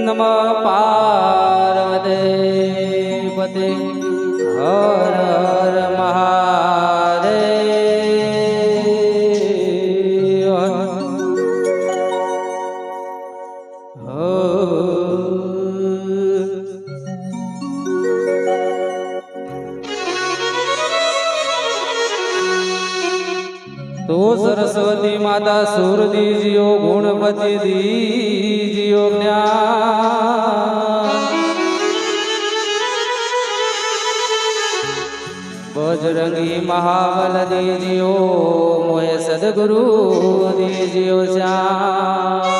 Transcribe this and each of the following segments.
નમઃ પાર્વતી પતે હર હર મહાદેવ तो सरस्वती माता सुर दीजियो गुणपति दीजियो ज्ञान बजरंगी महाबल दीजियो मोहे सदगुरु दीजियो श्याम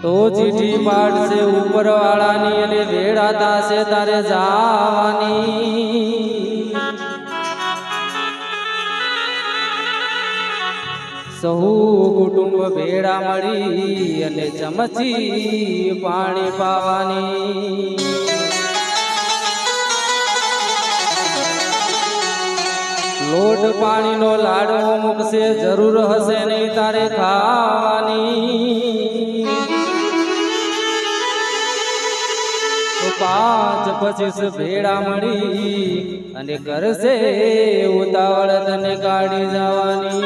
तो चिट्ठी पाठ से ऊपर वाळानी अने वेड़ाता से तारे जावानी सहु कुटुंब भेड़ा मळी अने चमची पाणी पावानी लोट पाणी नो लाडવો मुकसे जरूर हसे नहीं तारे खावानी पांच 25 भेड़ा मळी अने करसे उतावळ तने काढी जवानी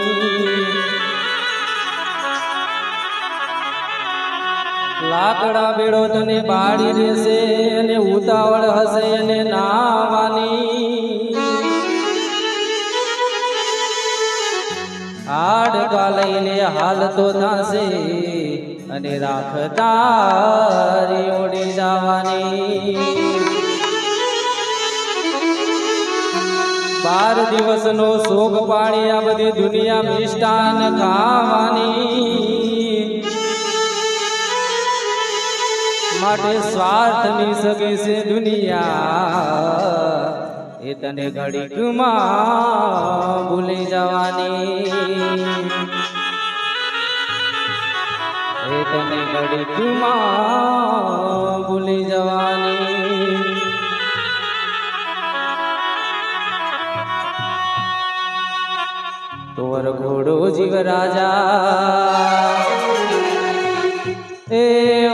लाकड़ा बेड़ो तने बाड़ी देसे अने उतावळ हसे अने नावानी हाडका लईने हालतो थासे अने राखतारी उड़ी जावानी 12 દિવસનો શોક પાણી આ બધી દુનિયા મિષ્ટાન ખાવાની માટે સ્વાર્થની સગી છે દુનિયા એ તને ઘડીકમાં ભૂલી જવાની तने घड़ीकमां भूली जवानी तोर घोड़ो जीव राजा ए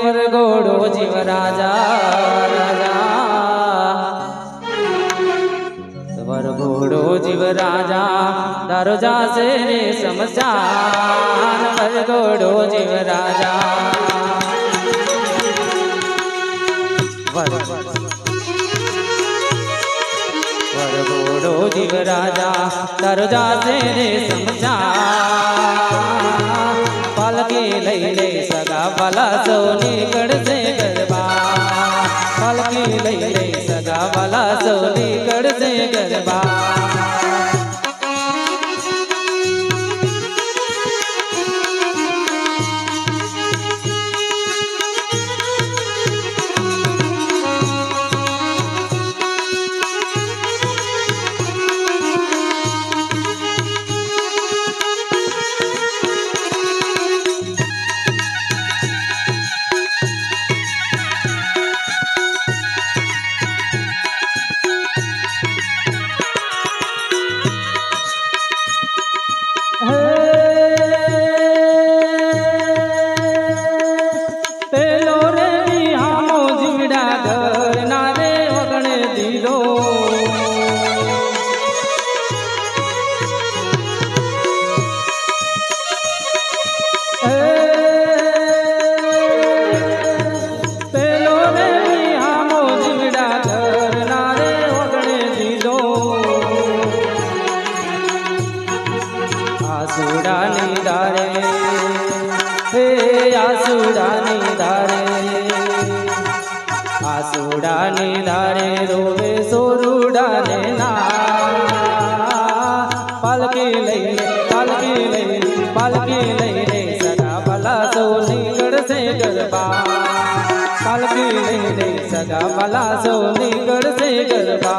वर घोड़ो जीव राजा राजा वर घोड़ो जीव राजा दारो जासे रे समसान वर घोड़ो जीव राजा वर घोड़ो जीव राजा दारो जासे रे समसान पालकी लई ले सगा वाला सोनी कड़ से गरबा पालकी लई ले सगा वाला सोनी कड़ से गरबा आसुडानी धारे रोवे सोरुडाने ना पालकी लई रे सगा भला सोनी गढ़ से गरबा पालकी लई रे सगा भला सोनी गढ़ से गरबा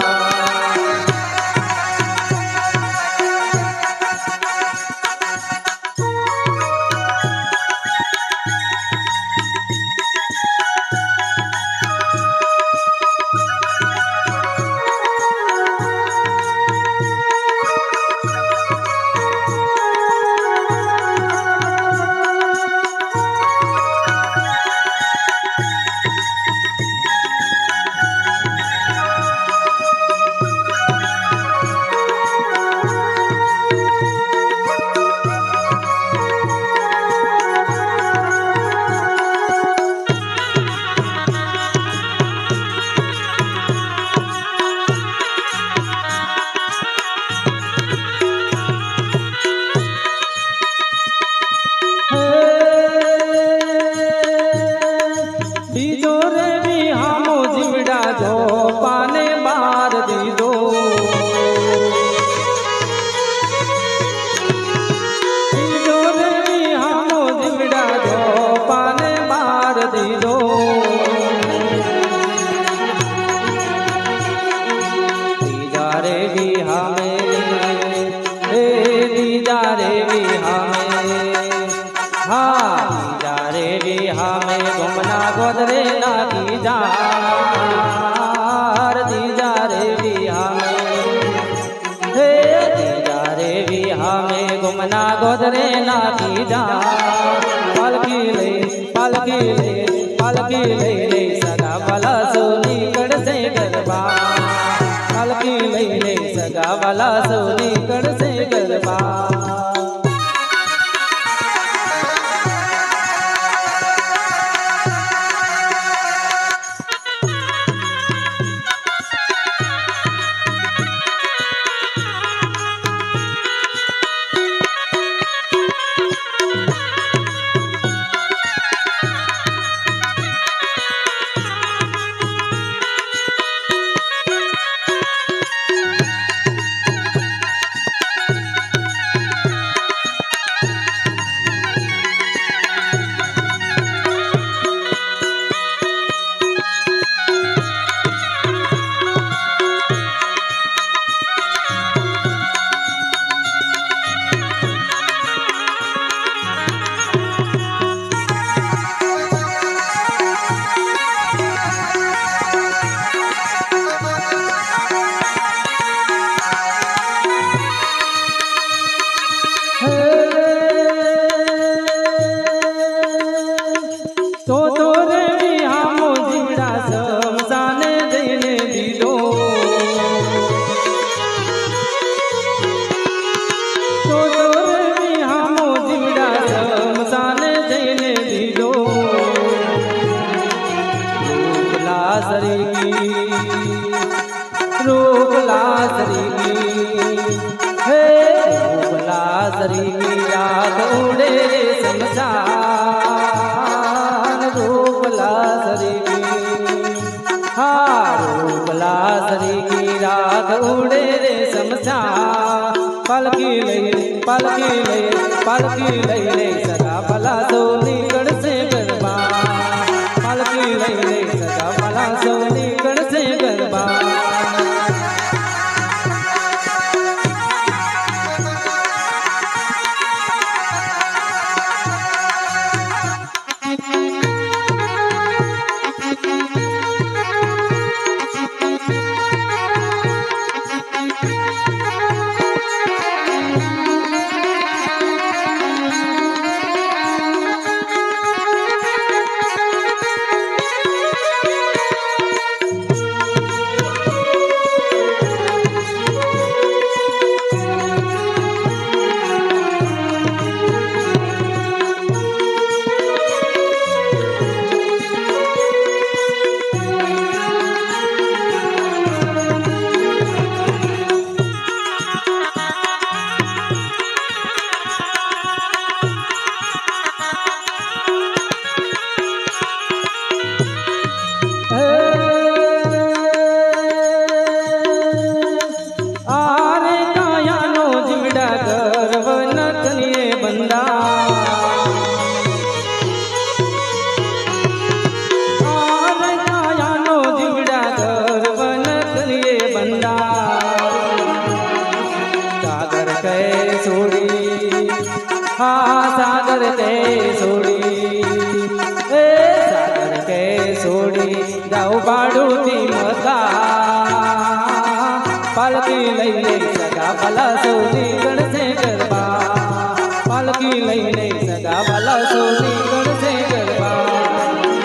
સોમના ગોદરે નાખી જા પાલકી લઈને સગા વાલા સૌ નીકળશે ગરબા પાલકી લઈને સગા વાલા સૌ નીકળશે ગરબા તો રે વિહામો જીવડા સમસાને જઈને દીધો તો રે વિહામો જીવડા સમસાને જઈને દીધો રૂપલા સરીકી હે રૂપલા સરીકી યાદ ઉડે સમસાન રૂપલા સરીકી રાત ઉડે રે સમસા પાલકી લઈને સગા ભલા સૌ નીકળશે ગરબા પાલકી લઈને સગા ભલા સૌ નીકળશે ગરબા सागर के सोड़ी जाऊ बाड़ूती मका पालकी लईने सगा भला सोनी गणसे गरबा पालकी लईने सगा भला सोनी गणसे गरबा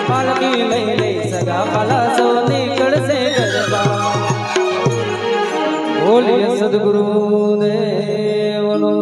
पालकी लईने सगा भला सोनी गणसे गरबा बोलिए सद्गुरु देवनो